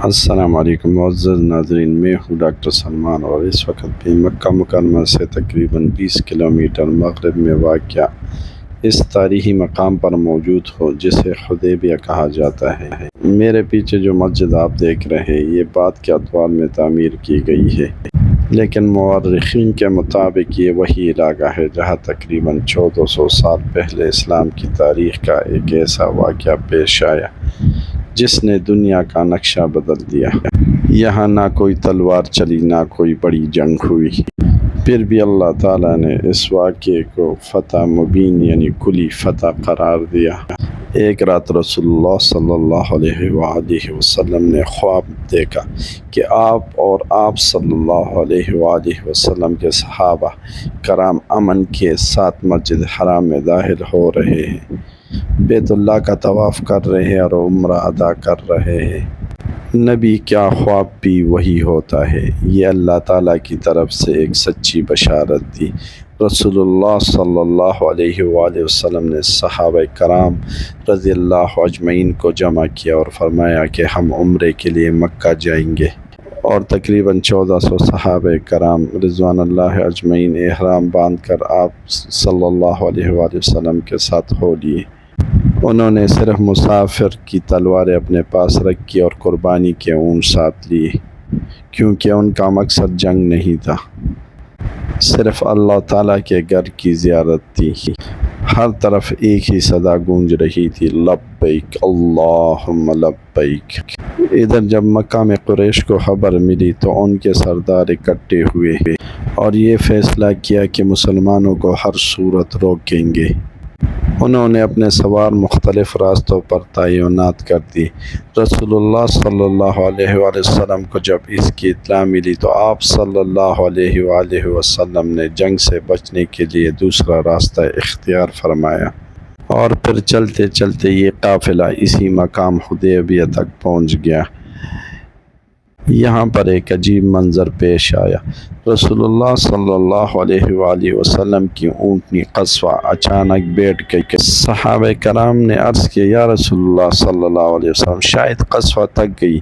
السلام علیکم معزز ناظرین، میں ہوں ڈاکٹر سلمان اور اس وقت بھی مکہ مکرمہ سے تقریباً 20 کلومیٹر مغرب میں واقع اس تاریخی مقام پر موجود ہوں جسے حدیبیہ کہا جاتا ہے۔ میرے پیچھے جو مسجد آپ دیکھ رہے ہیں یہ بعد کے ادوار میں تعمیر کی گئی ہے، لیکن مورخین کے مطابق یہ وہی علاقہ ہے جہاں تقریباً 1400 سال پہلے اسلام کی تاریخ کا ایک ایسا واقعہ پیش آیا جس نے دنیا کا نقشہ بدل دیا۔ یہاں نہ کوئی تلوار چلی، نہ کوئی بڑی جنگ ہوئی، پھر بھی اللہ تعالیٰ نے اس واقعے کو فتح مبین یعنی کلی فتح قرار دیا۔ ایک رات رسول اللہ صلی اللہ علیہ وآلہ وسلم نے خواب دیکھا کہ آپ صلی اللہ علیہ وآلہ وسلم کے صحابہ کرام امن کے ساتھ مسجد حرام میں داخل ہو رہے ہیں، بیت اللہ کا طواف کر رہے ہیں اور عمرہ ادا کر رہے ہیں۔ نبی کیا خواب بھی وہی ہوتا ہے، یہ اللہ تعالیٰ کی طرف سے ایک سچی بشارت تھی۔ رسول اللہ صلی اللہ علیہ وآلہ وسلم نے صحابہ کرام رضی اللہ اجمعین کو جمع کیا اور فرمایا کہ ہم عمرے کے لیے مکہ جائیں گے، اور تقریباً 1400 صحابہ کرام رضوان اللہ اجمعین احرام باندھ کر آپ صلی اللہ علیہ وآلہ وسلم کے ساتھ ہو لیے۔ انہوں نے صرف مسافر کی تلواریں اپنے پاس رکھی اور قربانی کے اونٹ ساتھ لیے، کیونکہ ان کا مقصد جنگ نہیں تھا، صرف اللہ تعالیٰ کے گھر کی زیارت تھی۔ ہر طرف ایک ہی صدا گونج رہی تھی، لبیک اللہم لبیک۔ ادھر جب مکہ میں قریش کو خبر ملی تو ان کے سردار اکٹھے ہوئے اور یہ فیصلہ کیا کہ مسلمانوں کو ہر صورت روکیں گے۔ انہوں نے اپنے سوار مختلف راستوں پر تعینات کر دی۔ رسول اللہ صلی اللہ علیہ وآلہ وسلم کو جب اس کی اطلاع ملی تو آپ صلی اللہ علیہ وآلہ وسلم نے جنگ سے بچنے کے لیے دوسرا راستہ اختیار فرمایا، اور پھر چلتے چلتے یہ قافلہ اسی مقام حدیبیہ تک پہنچ گیا۔ یہاں پر ایک عجیب منظر پیش آیا۔ رسول اللہ صلی اللہ علیہ وآلہ وسلم کی اونٹنی قصوہ اچانک بیٹھ گئی۔ صحابہ کرام نے عرض کیا، یا رسول اللہ صلی اللہ علیہ وسلم، شاید قصوہ تک گئی۔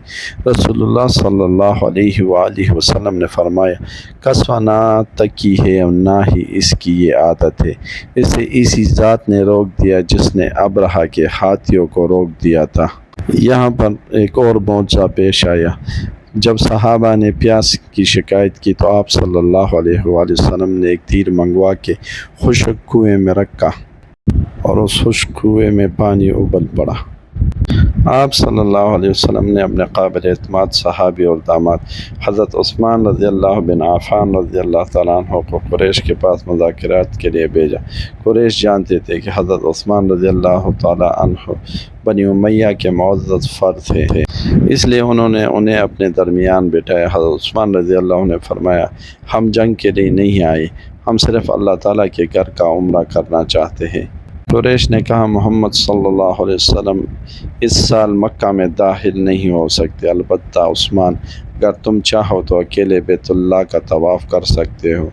رسول اللہ صلی اللہ علیہ وآلہ وسلم نے فرمایا، قصوہ نہ تکی ہے اور نہ ہی اس کی یہ عادت ہے، اسے اسی ذات نے روک دیا جس نے ابرہہ کے ہاتھیوں کو روک دیا تھا۔ یہاں پر ایک اور معجزہ پیش آیا۔ جب صحابہ نے پیاس کی شکایت کی تو آپ صلی اللہ علیہ وآلہ وسلم نے ایک تیر منگوا کے خشک کنویں میں رکھا اور اس خشک کنویں میں پانی ابل پڑا۔ آپ صلی اللہ علیہ وسلم نے اپنے قابل اعتماد صحابی اور داماد حضرت عثمان رضی اللہ بن عفان رضی اللہ تعالیٰ عنہ کو قریش کے پاس مذاکرات کے لیے بھیجا۔ قریش جانتے تھے کہ حضرت عثمان رضی اللہ تعالیٰ عنہ بنی امیہ کے معزز فرد تھے، اس لیے انہوں نے انہیں اپنے درمیان بٹھایا۔ حضرت عثمان رضی اللہ عنہ نے فرمایا، ہم جنگ کے لیے نہیں آئے، ہم صرف اللہ تعالیٰ کے گھر کا عمرہ کرنا چاہتے ہیں۔ قریش نے کہا، محمد صلی اللہ علیہ وسلم اس سال مکہ میں داخل نہیں ہو سکتے، البتہ عثمان، اگر تم چاہو تو اکیلے بیت اللہ کا طواف کر سکتے ہو۔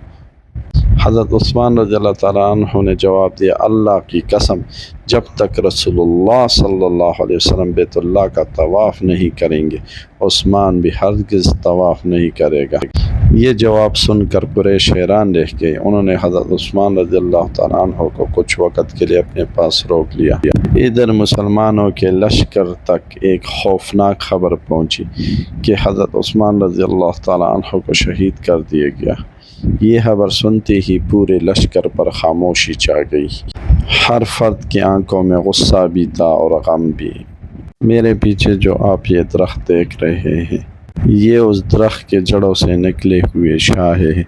حضرت عثمان رضی اللہ تعالیٰ عنہ نے جواب دیا، اللہ کی قسم، جب تک رسول اللہ صلی اللہ علیہ وسلم بیت اللہ کا طواف نہیں کریں گے، عثمان بھی ہرگز طواف نہیں کرے گا۔ یہ جواب سن کر قریش حیران رہ گئے۔ انہوں نے حضرت عثمان رضی اللہ تعالیٰ عنہ کو کچھ وقت کے لیے اپنے پاس روک لیا۔ ادھر مسلمانوں کے لشکر تک ایک خوفناک خبر پہنچی کہ حضرت عثمان رضی اللہ تعالیٰ عنہ کو شہید کر دیا گیا۔ یہ خبر سنتے ہی پورے لشکر پر خاموشی چھا گئی۔ ہر فرد کی آنکھوں میں غصہ بھی تھا اور غم بھی۔ میرے پیچھے جو آپ یہ درخت دیکھ رہے ہیں، یہ اس درخت کے جڑوں سے نکلے ہوئے شاخیں ہیں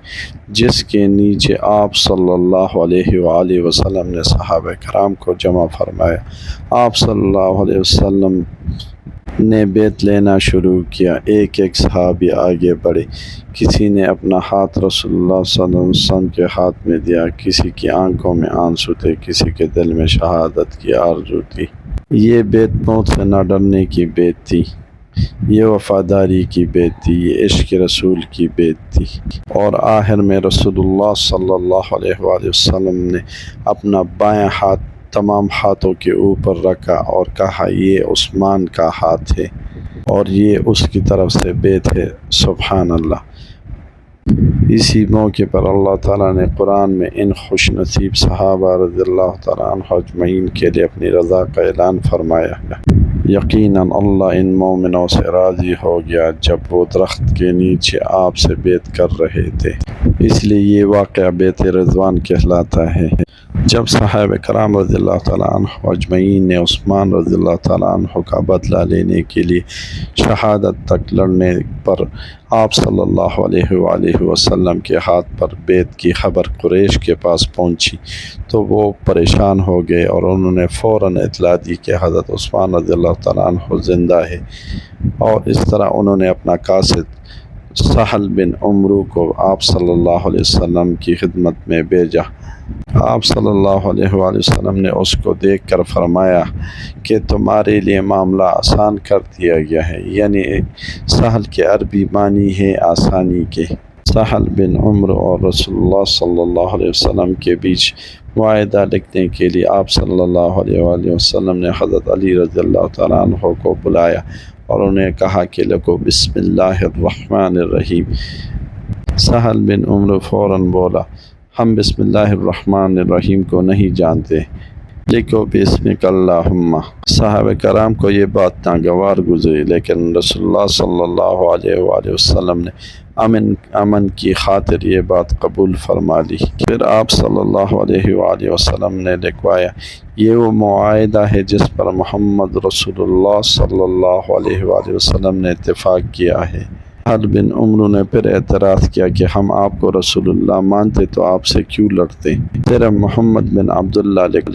جس کے نیچے آپ صلی اللہ علیہ وآلہ وسلم نے صحابہ کرام کو جمع فرمایا۔ آپ صلی اللہ علیہ وسلم نے بیت لینا شروع کیا۔ ایک ایک صحابی آگے بڑھے، کسی نے اپنا ہاتھ رسول اللہ صلی اللہ علیہ وسلم کے ہاتھ میں دیا، کسی کی آنکھوں میں آنسو تھے، کسی کے دل میں شہادت کی آرزو تھی۔ یہ بیت موت سے نہ ڈرنے کی بیت تھی، یہ وفاداری کی بیت تھی، یہ عشق رسول کی بیت تھی۔ اور آخر میں رسول اللہ صلی اللہ علیہ وآلہ وسلم نے اپنا بائیں ہاتھ تمام ہاتھوں کے اوپر رکھا اور کہا، یہ عثمان کا ہاتھ ہے۔ اور یہ اس کی طرف سے بیت ہے۔ سبحان اللہ۔ اسی موقع پر اللہ تعالیٰ نے قرآن میں ان خوش نصیب صحابہ رضی اللہ تعالیٰ عنہ اجمعین کے لیے اپنی رضا کا اعلان فرمایا ہے۔ یقیناً اللہ ان مومنوں سے راضی ہو گیا جب وہ درخت کے نیچے آپ سے بیعت کر رہے تھے، اس لیے یہ واقعہ بیعت رضوان کہلاتا ہے۔ جب صحابہ کرام رضی اللہ تعالیٰ عنہ اجمعین نے عثمان رضی اللہ تعالیٰ عنہ کا بدلہ لینے کے لیے شہادت تک لڑنے پر آپ صلی اللہ علیہ وآلہ وسلم کے ہاتھ پر بیعت کی خبر قریش کے پاس پہنچی تو وہ پریشان ہو گئے اور انہوں نے فوراً اطلاع دی کہ حضرت عثمان رضی اللہ تعالیٰ عنہ زندہ ہے، اور اس طرح انہوں نے اپنا قاصد سہل بن عمرو کو آپ صلی اللہ علیہ وسلم کی خدمت میں بھیجا۔ آپ صلی اللہ علیہ وآلہ وسلم نے اس کو دیکھ کر فرمایا کہ تمہارے لیے معاملہ آسان کر دیا گیا ہے، یعنی سہل کے عربی معنی ہے آسانی کے۔ سہل بن عمرو اور رسول اللہ صلی اللہ علیہ وسلم کے بیچ معاہدہ لکھنے کے لیے آپ صلی اللہ علیہ وآلہ وسلم نے حضرت علی رضی اللہ تعالیٰ عنہ کو بلایا اور انہیں کہا کہ لکھو بسم اللہ الرحمن الرحیم۔ سہل بن عمرو فوراً بولا، ہم بسم اللہ الرحمن الرحیم کو نہیں جانتے، لکھو بسمک اللہم۔ صحابہ کرام کو یہ بات ناگوار گزری، لیکن رسول اللہ صلی اللہ علیہ وآلہ وسلم نے امن کی خاطر یہ بات قبول فرما لی۔ پھر آپ صلی اللہ علیہ وآلہ وسلم نے لکھوایا، یہ وہ معاہدہ ہے جس پر محمد رسول اللہ صلی اللہ علیہ وآلہ وسلم نے اتفاق کیا ہے۔ سہل بن عمرو نے پھر اعتراض کیا کہ ہم آپ کو رسول اللہ مانتے تو آپ سے کیوں لڑتے؟ صرف محمد بن عبداللہ لکھ۔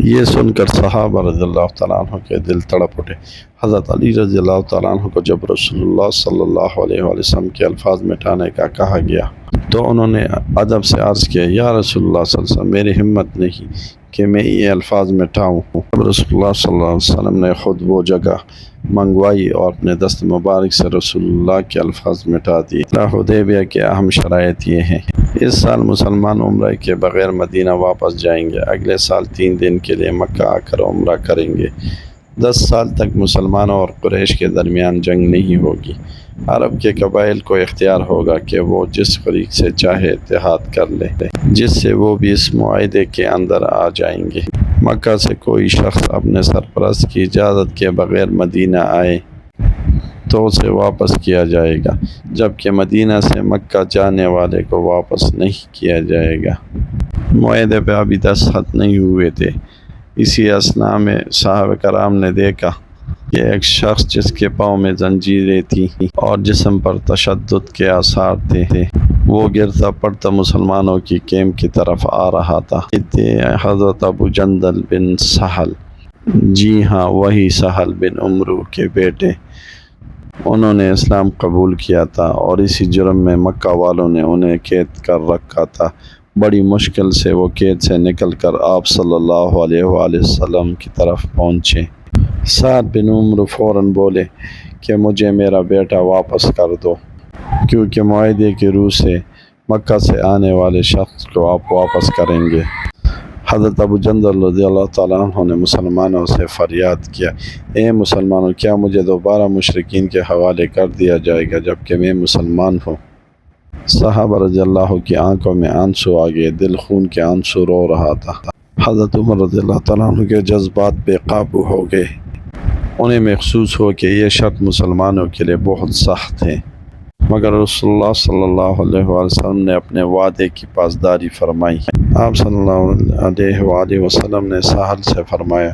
یہ سن کر صحابہ رضی اللہ تعالیٰ عنہ کے دل تڑپ اٹھے۔ حضرت علی رضی اللہ تعالیٰ عنہ کو جب رسول اللہ صلی اللہ علیہ وآلہ وسلم کے الفاظ مٹانے کا کہا گیا تو انہوں نے ادب سے عرض کیا، یا رسول اللہ صلی اللہ علیہ وسلم، میری ہمت نہیں کہ میں یہ الفاظ مٹاؤں۔ رسول اللہ صلی اللہ علیہ وسلم نے خود وہ جگہ منگوائی اور اپنے دست مبارک سے رسول اللہ کے الفاظ مٹا دیے۔ حدیبیہ کے اہم شرائط یہ ہیں: اس سال مسلمان عمرہ کے بغیر مدینہ واپس جائیں گے، اگلے سال 3 دن کے لیے مکہ آ کر عمرہ کریں گے، 10 سال تک مسلمانوں اور قریش کے درمیان جنگ نہیں ہوگی، عرب کے قبائل کو اختیار ہوگا کہ وہ جس فریق سے چاہے اتحاد کر لے، جس سے وہ بھی اس معاہدے کے اندر آ جائیں گے، مکہ سے کوئی شخص اپنے سرپرست کی اجازت کے بغیر مدینہ آئے تو اسے واپس کیا جائے گا، جبکہ مدینہ سے مکہ جانے والے کو واپس نہیں کیا جائے گا۔ معاہدے پہ ابھی دستخط نہیں ہوئے تھے۔ اسی اثناء میں صحابہ کرام نے دیکھا کہ ایک شخص جس کے پاؤں میں زنجیریں تھیں اور جسم پر تشدد کے آثار تھے، وہ گرتا پڑتا مسلمانوں کی کیمپ کی طرف آ رہا تھا۔ حضرت ابو جندل بن سہل، جی ہاں وہی سہل بن عمرو کے بیٹے، انہوں نے اسلام قبول کیا تھا اور اسی جرم میں مکہ والوں نے انہیں قید کر رکھا تھا۔ بڑی مشکل سے وہ قید سے نکل کر آپ صلی اللہ علیہ وآلہ وسلم کی طرف پہنچے۔ سعد بن عمرو فوراً بولے کہ مجھے میرا بیٹا واپس کر دو، کیونکہ معاہدے کی روح سے مکہ سے آنے والے شخص کو آپ واپس کریں گے۔ حضرت ابو جندل رضی اللہ تعالیٰ عنہ نے مسلمانوں سے فریاد کیا، اے مسلمانوں، کیا مجھے دوبارہ مشرکین کے حوالے کر دیا جائے گا جبکہ میں مسلمان ہوں؟ صحابہ رضی اللہ کی آنکھوں میں آنسو آ گئے، دل خون کے آنسو رو رہا تھا۔ حضرت عمر رضی اللہ تعالیٰ عنہ کے جذبات بے قابو ہو گئے، انہیں محسوس ہو کہ یہ شرط مسلمانوں کے لیے بہت سخت ہے، مگر رسول اللہ صلی اللہ علیہ وآلہ وسلم نے اپنے وعدے کی پاسداری فرمائی۔ آپ صلی اللہ علیہ وآلہ وسلم نے سہل سے فرمایا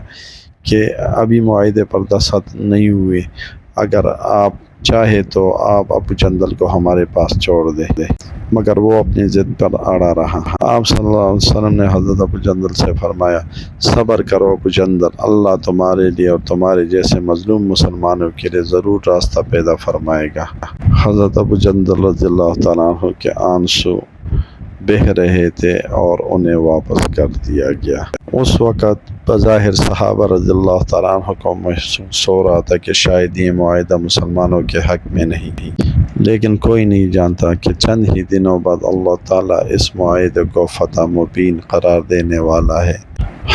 کہ ابھی معاہدے پر دستخط نہیں ہوئے، اگر آپ چاہے تو آپ ابو جندل کو ہمارے پاس چھوڑ دیں، مگر وہ اپنی ضد پر اڑا رہا۔ آپ صلی اللہ علیہ وسلم نے حضرت ابو جندل سے فرمایا، صبر کرو ابو جندل، اللہ تمہارے لیے اور تمہارے جیسے مظلوم مسلمانوں کے لیے ضرور راستہ پیدا فرمائے گا۔ حضرت ابو جندل رضی اللہ تعالیٰ عنہ کے آنسو بہہ رہے تھے اور انہیں واپس کر دیا گیا۔ اس وقت بظاہر صحابہ رضی اللہ تعالیٰ عنہ کو محسوس ہو رہا تھا کہ شاید یہ معاہدہ مسلمانوں کے حق میں نہیں، لیکن کوئی نہیں جانتا کہ چند ہی دنوں بعد اللہ تعالیٰ اس معاہدے کو فتح مبین قرار دینے والا ہے۔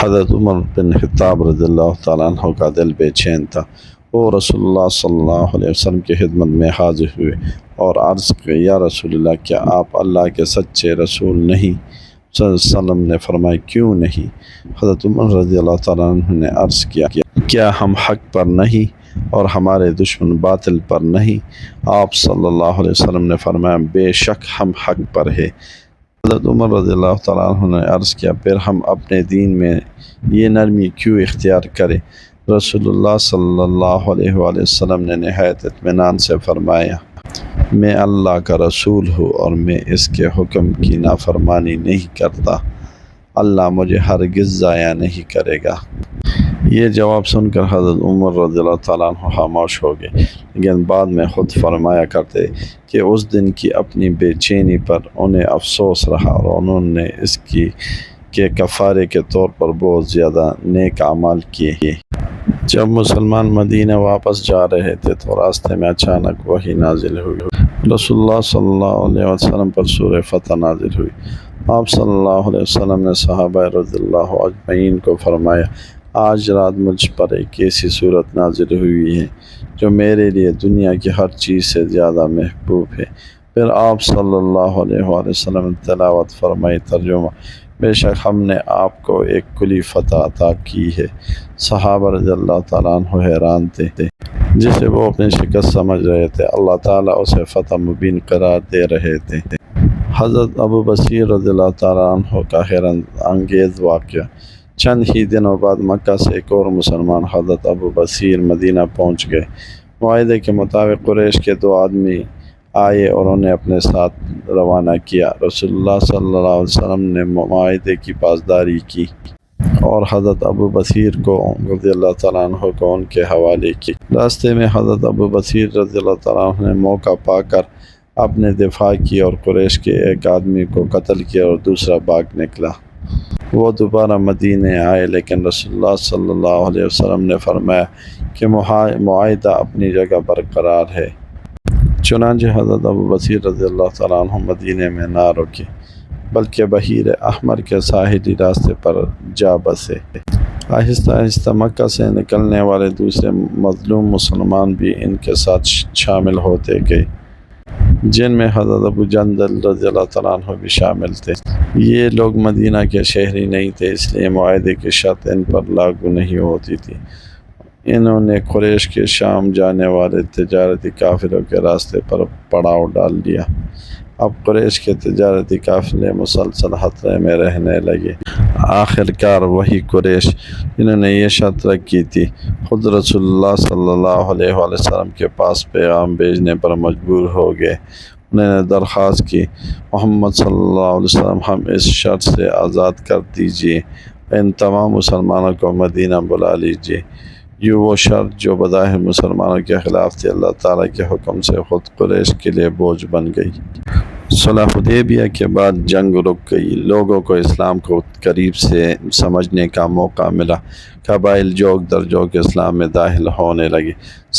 حضرت عمر بن خطاب رضی اللہ تعالیٰ عنہ کا دل بے چین تھا، وہ رسول اللہ صلی اللہ علیہ وسلم کی خدمت میں حاضر ہوئے اور عرض کیا یا رسول اللہ کیا آپ اللہ کے سچے رسول نہیں؟ صلی اللہ علیہ وسلم نے فرمایا کیوں نہیں؟ حضرت عمر رضی اللہ تعالیٰ عنہ نے عرض کیا ہم حق پر نہیں اور ہمارے دشمن باطل پر نہیں؟ آپ صلی اللہ علیہ وسلم نے فرمایا بے شک ہم حق پر ہے۔ حضرت عمر رضی اللہ تعالیٰ عنہ نے عرض کیا پھر ہم اپنے دین میں یہ نرمی کیوں اختیار کریں؟ رسول اللہ صلی اللہ علیہ وآلہ وسلم نے نہایت اطمینان سے فرمایا میں اللہ کا رسول ہوں اور میں اس کے حکم کی نافرمانی نہیں کرتا، اللہ مجھے ہرگز ضائع نہیں کرے گا۔ یہ جواب سن کر حضرت عمر رضی اللہ تعالیٰ عنہ خاموش ہو گئے، لیکن بعد میں خود فرمایا کرتے کہ اس دن کی اپنی بے چینی پر انہیں افسوس رہا اور انہوں نے اس کے کفارے کے طور پر بہت زیادہ نیک اعمال کیے۔ جب مسلمان مدینہ واپس جا رہے تھے تو راستے میں اچانک وحی نازل ہوئی۔ رسول اللہ صلی اللہ علیہ وسلم پر سورہ فتح نازل ہوئی۔ آپ صلی اللہ علیہ وسلم نے صحابہ رضی اللہ اجمعین کو فرمایا آج رات مجھ پر ایک ایسی صورت نازل ہوئی ہے جو میرے لیے دنیا کی ہر چیز سے زیادہ محبوب ہے۔ پھر آپ صلی اللہ علیہ وآلہ وسلم نے تلاوت فرمائی ترجمہ بے شک ہم نے آپ کو ایک کلی فتح عطا کی ہے۔ صحابہ رضی اللہ تعالیٰ عنہ حیران تھے، جسے وہ اپنی شکست سمجھ رہے تھے اللہ تعالیٰ اسے فتح مبین قرار دے رہے تھے۔ حضرت ابو بصیر رضی اللہ تعالیٰ عنہ کا حیرت انگیز واقعہ۔ چند ہی دنوں بعد مکہ سے ایک اور مسلمان حضرت ابو بصیر مدینہ پہنچ گئے۔ معاہدے کے مطابق قریش کے 2 آدمی آئے اور انہیں اپنے ساتھ روانہ کیا۔ رسول اللہ صلی اللہ علیہ وسلم نے معاہدے کی پاسداری کی اور حضرت ابو بصیر کو رضی اللہ تعالیٰ عنہ کو ان کے حوالے کی۔ راستے میں حضرت ابو بصیر رضی اللہ تعالیٰ عنہ نے موقع پا کر اپنے دفاع کی اور قریش کے ایک آدمی کو قتل کیا اور دوسرا بھاگ نکلا۔ وہ دوبارہ مدینے آئے لیکن رسول اللہ صلی اللہ علیہ وسلم نے فرمایا کہ معاہدہ اپنی جگہ برقرار ہے۔ چنانچہ حضرت ابو بصیر رضی اللہ تعالیٰ عنہ مدینے میں نہ رکے بلکہ بحیر احمر کے ساحلی راستے پر جا بسے۔ آہستہ آہستہ مکہ سے نکلنے والے دوسرے مظلوم مسلمان بھی ان کے ساتھ شامل ہوتے گئے، جن میں حضرت ابو جندل رضی اللہ تعالیٰ عنہ بھی شامل تھے۔ یہ لوگ مدینہ کے شہری نہیں تھے، اس لیے معاہدے کی شرط ان پر لاگو نہیں ہوتی تھی۔ انہوں نے قریش کے شام جانے والے تجارتی قافلوں کے راستے پر پڑاؤ ڈال دیا۔ اب قریش کے تجارتی قافلے مسلسل خطرے میں رہنے لگے۔ آخر کار وہی قریش جنہوں نے یہ شرط رکھی تھی خود رسول اللہ صلی اللہ علیہ وآلہ وسلم کے پاس پیغام بھیجنے پر مجبور ہو گئے۔ انہوں نے درخواست کی محمد صلی اللہ علیہ وسلم ہم اس شرط سے آزاد کر دیجیے، ان تمام مسلمانوں کو مدینہ بلا لیجیے۔ یہ وہ شرط جو بظاہر مسلمانوں کے خلاف تھی اللہ تعالیٰ کے حکم سے خود قریش کے لیے بوجھ بن گئی۔ صلح حدیبیہ کے بعد جنگ رک گئی، لوگوں کو اسلام کو قریب سے سمجھنے کا موقع ملا، قبائل جوگ در جوگ اسلام میں داخل ہونے لگے۔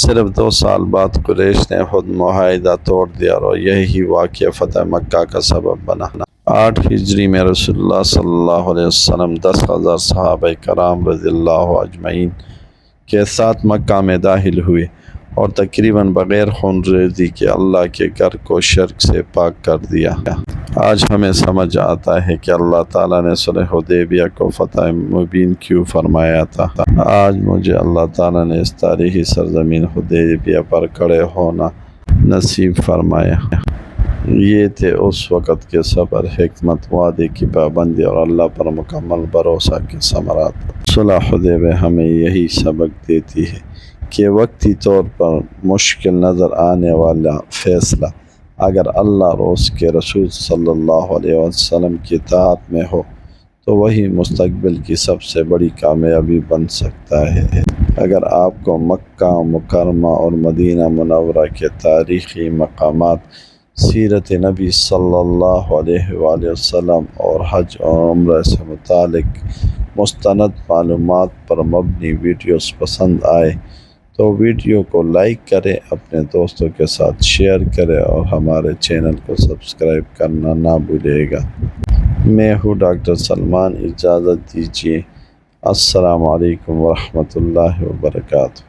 صرف 2 سال بعد قریش نے خود معاہدہ توڑ دیا اور یہی واقعہ فتح مکہ کا سبب بنا۔ 8 ہجری میں رسول اللہ صلی اللہ علیہ وسلم 10,000 صحابہ کرام رضی اللہ اجمعین کے ساتھ مکہ میں داخل ہوئے اور تقریباً بغیر خون ریزی کے اللہ کے گھر کو شرک سے پاک کر دیا۔ آج ہمیں سمجھ آتا ہے کہ اللہ تعالیٰ نے صلح حدیبیہ کو فتح مبین کیوں فرمایا تھا۔ آج مجھے اللہ تعالیٰ نے اس تاریخی سرزمین حدیبیہ پر کھڑے ہونا نصیب فرمایا۔ یہ تھے اس وقت کے صبر، حکمت، وعدے کی پابندی اور اللہ پر مکمل بھروسہ کے ثمرات۔ صلح حدیبیہ ہمیں یہی سبق دیتی ہے کہ وقتی طور پر مشکل نظر آنے والا فیصلہ اگر اللہ اور اس کے رسول صلی اللہ علیہ وسلم کی اطاعت میں ہو تو وہی مستقبل کی سب سے بڑی کامیابی بن سکتا ہے۔ اگر آپ کو مکہ مکرمہ اور مدینہ منورہ کے تاریخی مقامات، سیرت نبی صلی اللہ علیہ وآلہ وسلم اور حج اور عمرہ سے متعلق مستند معلومات پر مبنی ویڈیوز پسند آئے تو ویڈیو کو لائک کریں، اپنے دوستوں کے ساتھ شیئر کریں اور ہمارے چینل کو سبسکرائب کرنا نہ بھولیے گا۔ میں ہوں ڈاکٹر سلمان، اجازت دیجیے۔ السلام علیکم ورحمۃ اللہ وبرکاتہ۔